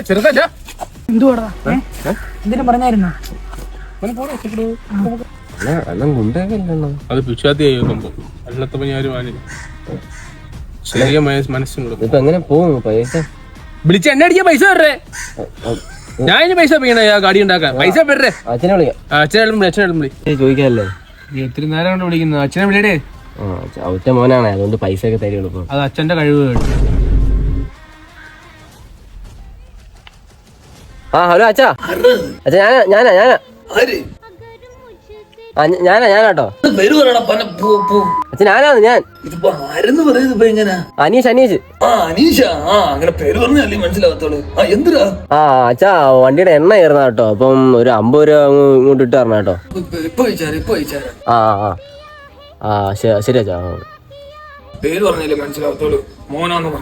ചെറുതല്ല എന്തുവാടാ എന്തിനും പറഞ്ഞായിരുന്നോ? അത് പിച്ചാത്തിയായി വെക്കുമ്പോ അല്ലാത്തപ്പോ ഞാൻ വാനില്ല ചെറിയ മനസ്സിനുള്ളൂ. ഇപ്പൊ എങ്ങനെ പോകും പൈസ? വിളിച്ച് എന്നെ അടിക്കാൻ പൈസ തരേ. ഞാൻ ഇനി പൈസ പിക്കണ ഗാഡി ഉണ്ടാക്കാൻ പൈസ പെടേ. അച്ഛനെ വിളിക്കാം. അച്ഛനെ വിളി ചോദിക്കാല്ലേ? ഒത്തിരി നേരം കൊണ്ട് വിളിക്കുന്നു. അച്ഛനെ വിളിയടേ. ഒറ്റ മോനാണ്, അതുകൊണ്ട് പൈസ ഒക്കെ തരുള്ളൂ. അത് അച്ഛന്റെ കഴിവ്. ആ ഹലോ അച്ഛാ. അച്ഛാ ഞാനാ ഞാനാട്ടോ. അച്ഛൻ ഞാനാണ് ഞാൻ. അനീഷ്. ആ അച്ഛാ വണ്ടിയുടെ എണ്ണ കയറുന്ന കേട്ടോ. അപ്പം ഒരു 50 രൂപ ഇങ്ങോട്ട് ഇട്ട് തരണം കേട്ടോ. ആ ശരി അച്ഛാ. പേര് പറഞ്ഞില്ലേ മനസ്സിലാവത്തോളൂ. മോനാന്ന്